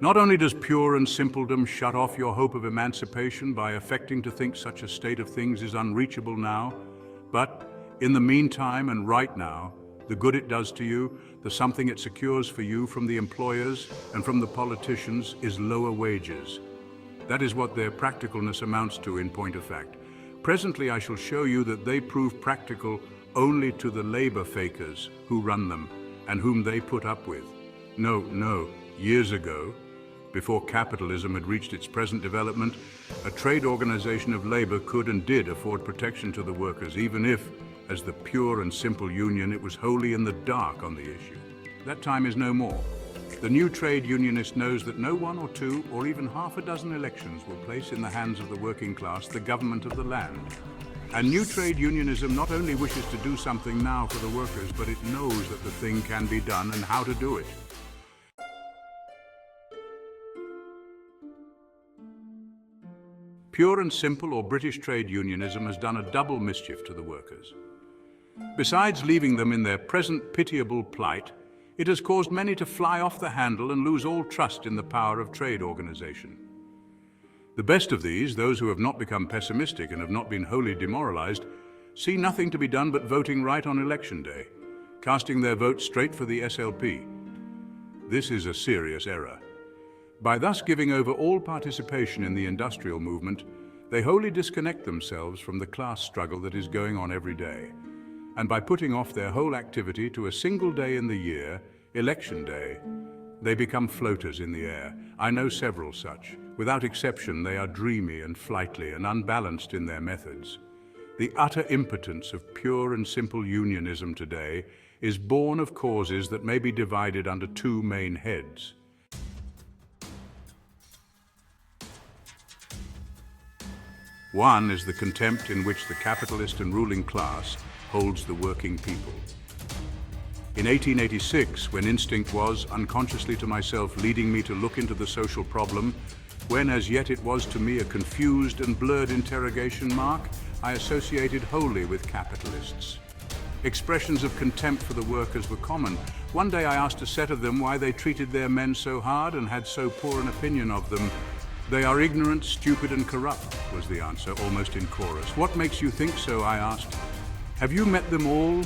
Not only does pure and simpledom shut off your hope of emancipation by affecting to think such a state of things is unreachable now, but in the meantime and right now, the good it does to you, the something it secures for you from the employers and from the politicians is lower wages. That is what their practicalness amounts to in point of fact. Presently I shall show you that they prove practical only to the labor fakers who run them and whom they put up with. No, years ago, before capitalism had reached its present development, a trade organization of labor could and did afford protection to the workers, even if, as the pure and simple union, it was wholly in the dark on the issue. That time is no more. The new trade unionist knows that no one or two or even half a dozen elections will place in the hands of the working class the government of the land. And new trade unionism not only wishes to do something now for the workers, but it knows that the thing can be done and how to do it. Pure and simple or British trade unionism has done a double mischief to the workers. Besides leaving them in their present pitiable plight, it has caused many to fly off the handle and lose all trust in the power of trade organization. The best of these, those who have not become pessimistic and have not been wholly demoralized, see nothing to be done but voting right on election day, casting their vote straight for the SLP. This is a serious error. By thus giving over all participation in the industrial movement, they wholly disconnect themselves from the class struggle that is going on every day. And by putting off their whole activity to a single day in the year, election day, they become floaters in the air. I know several such. Without exception, they are dreamy and flightly and unbalanced in their methods. The utter impotence of pure and simple unionism today is born of causes that may be divided under two main heads. One is the contempt in which the capitalist and ruling class holds the working people. In 1886, when instinct was, unconsciously to myself, leading me to look into the social problem, when as yet it was to me a confused and blurred interrogation mark, I associated wholly with capitalists. Expressions of contempt for the workers were common. One day I asked a set of them why they treated their men so hard and had so poor an opinion of them. "They are ignorant, stupid, and corrupt," was the answer, almost in chorus. "What makes you think so?" I asked. "Have you met them all?"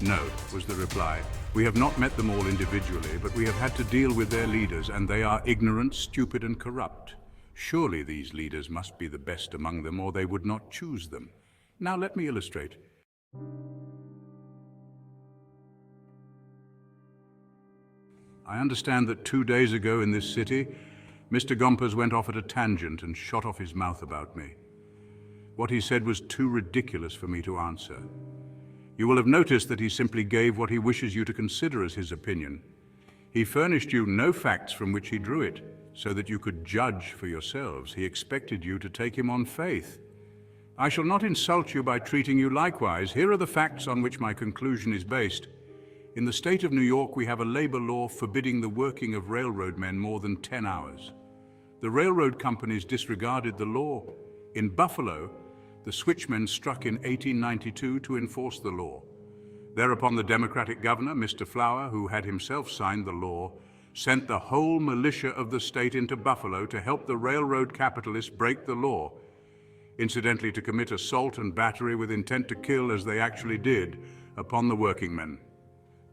"No," was the reply. "We have not met them all individually, but we have had to deal with their leaders, and they are ignorant, stupid, and corrupt. Surely these leaders must be the best among them, or they would not choose them. Now let me illustrate. I understand that 2 days ago in this city, Mr. Gompers went off at a tangent and shot off his mouth about me. What he said was too ridiculous for me to answer. You will have noticed that he simply gave what he wishes you to consider as his opinion. He furnished you no facts from which he drew it, so that you could judge for yourselves. He expected you to take him on faith. I shall not insult you by treating you likewise. Here are the facts on which my conclusion is based. In the state of New York, we have a labor law forbidding the working of railroad men more than 10 hours. The railroad companies disregarded the law. In Buffalo, the switchmen struck in 1892 to enforce the law. Thereupon the Democratic governor, Mr. Flower, who had himself signed the law, sent the whole militia of the state into Buffalo to help the railroad capitalists break the law, incidentally to commit assault and battery with intent to kill, as they actually did, upon the working men.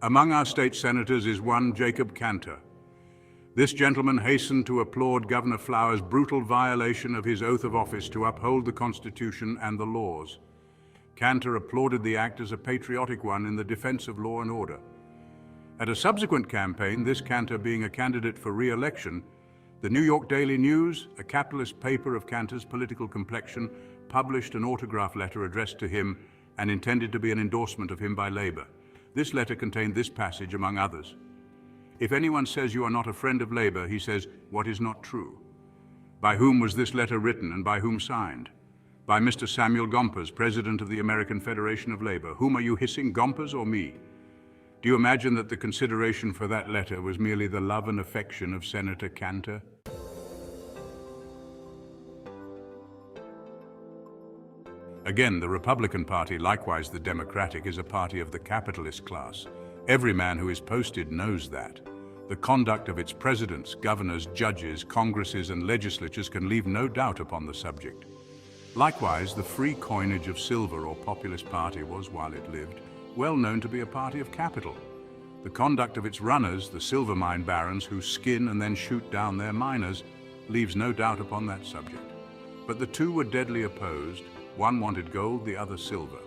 Among our state senators is one Jacob Cantor. This gentleman hastened to applaud Governor Flower's brutal violation of his oath of office to uphold the Constitution and the laws. Cantor applauded the act as a patriotic one in the defense of law and order. At a subsequent campaign, this Cantor being a candidate for re-election, the New York Daily News, a capitalist paper of Cantor's political complexion, published an autograph letter addressed to him and intended to be an endorsement of him by labor. This letter contained this passage, among others. If anyone says you are not a friend of labor, he says, what is not true? By whom was this letter written and by whom signed? By Mr. Samuel Gompers, President of the American Federation of Labor. Whom are you hissing, Gompers or me? Do you imagine that the consideration for that letter was merely the love and affection of Senator Cantor? Again, the Republican Party, likewise the Democratic, is a party of the capitalist class. Every man who is posted knows that. The conduct of its presidents, governors, judges, congresses, and legislatures can leave no doubt upon the subject. Likewise, the free coinage of silver or Populist Party was, while it lived, well known to be a party of capital. The conduct of its runners, the silver mine barons who skin and then shoot down their miners, leaves no doubt upon that subject. But the two were deadly opposed. One wanted gold, the other silver.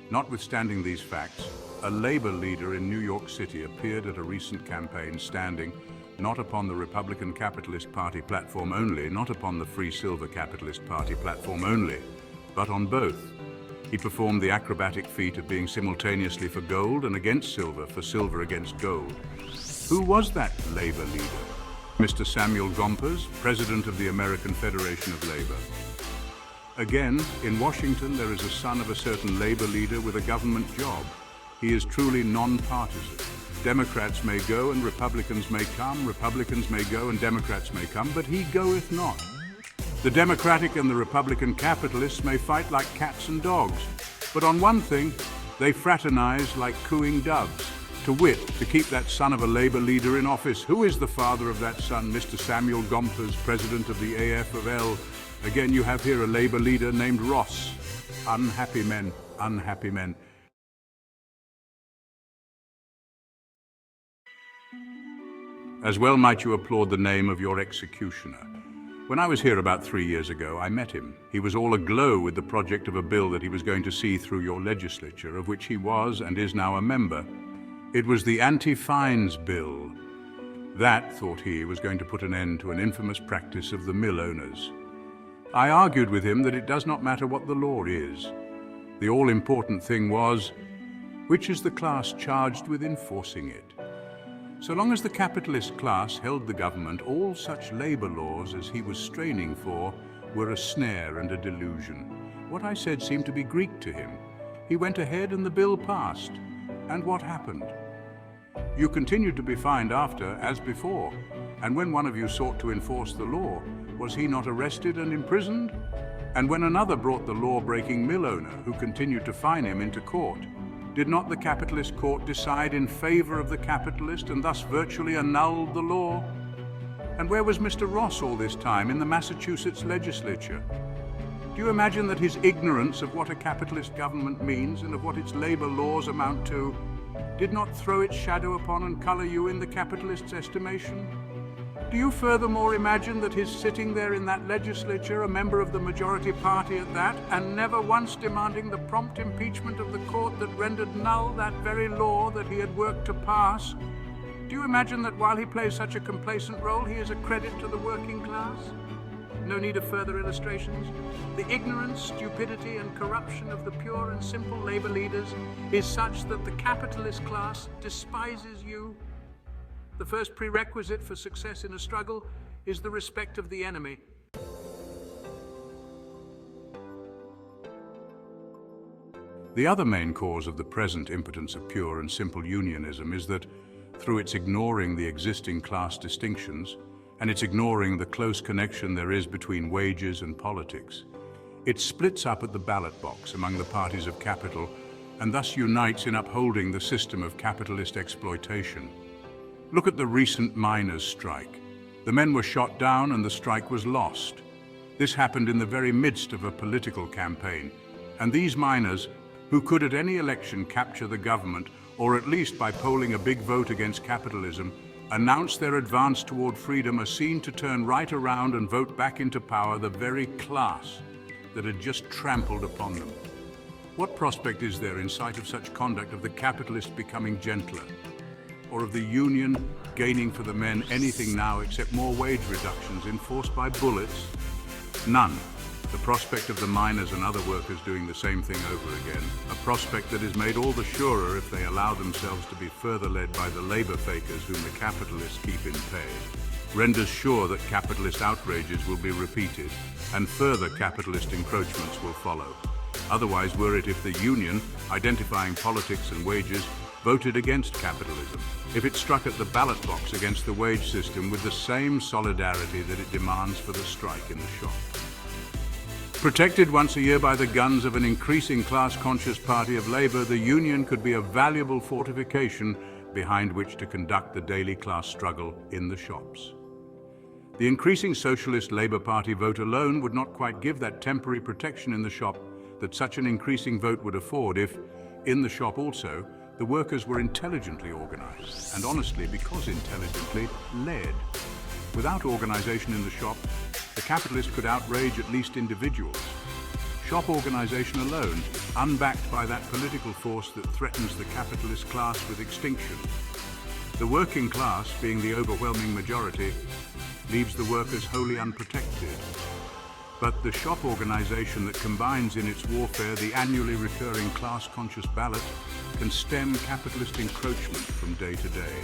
Notwithstanding these facts, a labor leader in New York City appeared at a recent campaign standing not upon the Republican Capitalist Party platform only, not upon the Free Silver Capitalist Party platform only, but on both. He performed the acrobatic feat of being simultaneously for gold and against silver, for silver against gold. Who was that labor leader? Mr. Samuel Gompers, president of the American Federation of Labor. Again, in Washington, there is a son of a certain labor leader with a government job. He is truly non-partisan. Democrats may go and Republicans may come, Republicans may go and Democrats may come, but he goeth not. The Democratic and the Republican capitalists may fight like cats and dogs, but on one thing, they fraternize like cooing doves, to wit, to keep that son of a labor leader in office. Who is the father of that son? Mr. Samuel Gompers, president of the AF of L. Again, you have here a labor leader named Ross. Unhappy men, unhappy men. As well might you applaud the name of your executioner. When I was here about 3 years ago, I met him. He was all aglow with the project of a bill that he was going to see through your legislature, of which he was and is now a member. It was the anti-fines bill. That, thought he, was going to put an end to an infamous practice of the mill owners. I argued with him that it does not matter what the law is. The all-important thing was, which is the class charged with enforcing it? So long as the capitalist class held the government, all such labor laws as he was straining for were a snare and a delusion. What I said seemed to be Greek to him. He went ahead and the bill passed. And what happened? You continued to be fined after, as before. And when one of you sought to enforce the law, was he not arrested and imprisoned? And when another brought the law-breaking mill owner, who continued to fine him, into court, did not the capitalist court decide in favor of the capitalist and thus virtually annulled the law? And where was Mr. Ross all this time in the Massachusetts legislature? Do you imagine that his ignorance of what a capitalist government means and of what its labor laws amount to did not throw its shadow upon and color you in the capitalist's estimation? Do you furthermore imagine that his sitting there in that legislature, a member of the majority party at that, and never once demanding the prompt impeachment of the court that rendered null that very law that he had worked to pass? Do you imagine that while he plays such a complacent role, he is a credit to the working class? No need of further illustrations. The ignorance, stupidity, and corruption of the pure and simple labor leaders is such that the capitalist class despises you. The first prerequisite for success in a struggle is the respect of the enemy. The other main cause of the present impotence of pure and simple unionism is that, through its ignoring the existing class distinctions, and its ignoring the close connection there is between wages and politics, it splits up at the ballot box among the parties of capital and thus unites in upholding the system of capitalist exploitation. Look at the recent miners' strike. The men were shot down and the strike was lost. This happened in the very midst of a political campaign, and these miners, who could at any election capture the government, or at least by polling a big vote against capitalism, announce their advance toward freedom, are seen to turn right around and vote back into power the very class that had just trampled upon them. What prospect is there in sight of such conduct of the capitalist becoming gentler, or of the union gaining for the men anything now except more wage reductions enforced by bullets? None. The prospect of the miners and other workers doing the same thing over again, a prospect that is made all the surer if they allow themselves to be further led by the labor fakers whom the capitalists keep in pay, renders sure that capitalist outrages will be repeated and further capitalist encroachments will follow. Otherwise were it if the union, identifying politics and wages, voted against capitalism, if it struck at the ballot box against the wage system with the same solidarity that it demands for the strike in the shop. Protected once a year by the guns of an increasing class-conscious party of labor, the union could be a valuable fortification behind which to conduct the daily class struggle in the shops. The increasing Socialist Labour Party vote alone would not quite give that temporary protection in the shop that such an increasing vote would afford if, in the shop also, the workers were intelligently organized, and honestly, because intelligently, led. Without organization in the shop, the capitalist could outrage at least individuals. Shop organization alone, unbacked by that political force that threatens the capitalist class with extinction. The working class, being the overwhelming majority, leaves the workers wholly unprotected. But the shop organization that combines in its warfare the annually recurring class-conscious ballot can stem capitalist encroachment from day to day.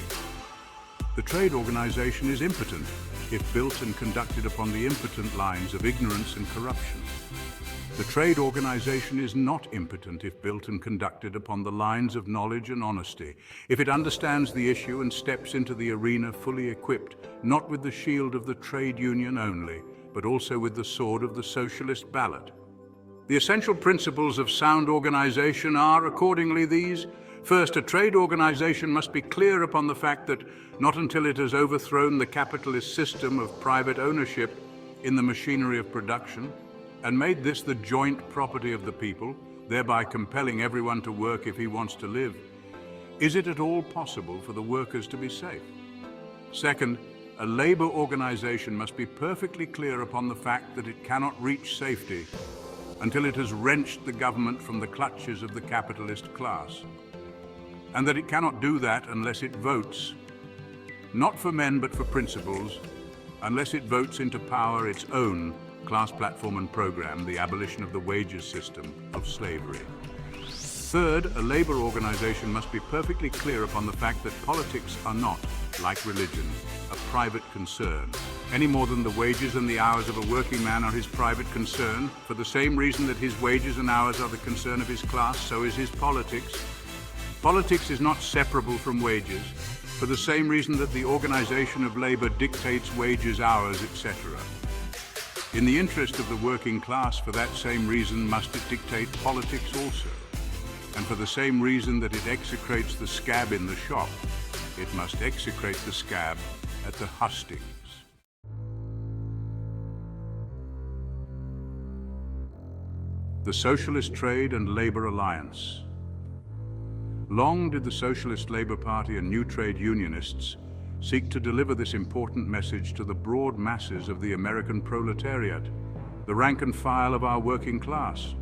The trade organization is impotent if built and conducted upon the impotent lines of ignorance and corruption. The trade organization is not impotent if built and conducted upon the lines of knowledge and honesty, if it understands the issue and steps into the arena fully equipped, not with the shield of the trade union only, but also with the sword of the socialist ballot. The essential principles of sound organization are, accordingly, these. First, a trade organization must be clear upon the fact that not until it has overthrown the capitalist system of private ownership in the machinery of production, and made this the joint property of the people, thereby compelling everyone to work if he wants to live, is it at all possible for the workers to be safe? Second, a labor organization must be perfectly clear upon the fact that it cannot reach safety until it has wrenched the government from the clutches of the capitalist class, and that it cannot do that unless it votes, not for men but for principles, unless it votes into power its own class platform and program, the abolition of the wages system of slavery. Third, a labor organization must be perfectly clear upon the fact that politics are not, like religion, a private concern, any more than the wages and the hours of a working man are his private concern. For the same reason that his wages and hours are the concern of his class, so is his politics. Politics is not separable from wages, for the same reason that the organization of labor dictates wages, hours, etc. In the interest of the working class, for that same reason must it dictate politics also. And for the same reason that it execrates the scab in the shop, it must execrate the scab at the hustings. The Socialist Trade and Labor Alliance. Long did the Socialist Labour Party and new trade unionists seek to deliver this important message to the broad masses of the American proletariat, the rank and file of our working class.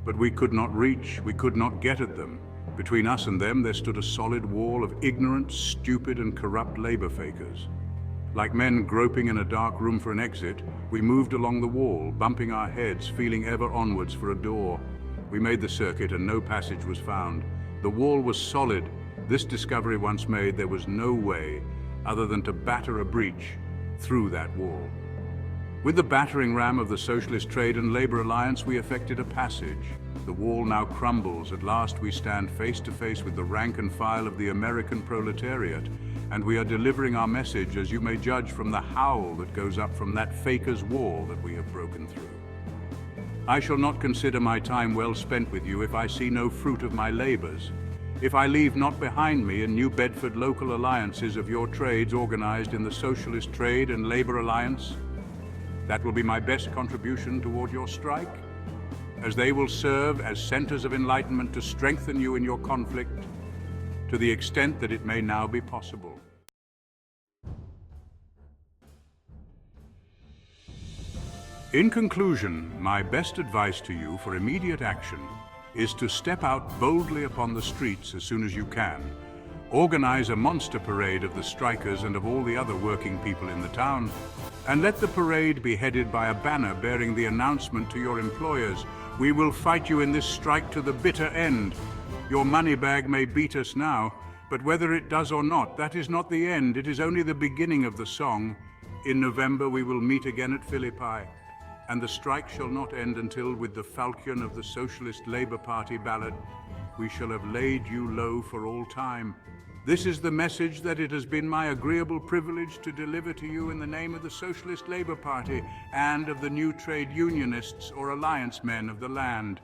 But we could not reach, we could not get at them. Between us and them there stood a solid wall of ignorant, stupid and corrupt labor fakers. Like men groping in a dark room for an exit, we moved along the wall, bumping our heads, feeling ever onwards for a door. We made the circuit and no passage was found. The wall was solid. This discovery once made, there was no way other than to batter a breach through that wall. With the battering ram of the Socialist Trade and Labor Alliance, we effected a passage. The wall now crumbles. At last we stand face to face with the rank and file of the American proletariat, and we are delivering our message, as you may judge from the howl that goes up from that faker's wall that we have broken through. I shall not consider my time well spent with you if I see no fruit of my labors. If I leave not behind me in New Bedford local alliances of your trades organized in the Socialist Trade and Labor Alliance, that will be my best contribution toward your strike, as they will serve as centers of enlightenment to strengthen you in your conflict to the extent that it may now be possible. In conclusion, my best advice to you for immediate action is to step out boldly upon the streets as soon as you can. Organize a monster parade of the strikers and of all the other working people in the town, and let the parade be headed by a banner bearing the announcement to your employers, "We will fight you in this strike to the bitter end. Your money bag may beat us now, but whether it does or not, that is not the end. It is only the beginning of the song. In November we will meet again at Philippi, and the strike shall not end until, with the falchion of the Socialist Labour Party ballot, we shall have laid you low for all time. This is the message that it has been my agreeable privilege to deliver to you in the name of the Socialist Labour Party and of the new trade unionists or alliance men of the land."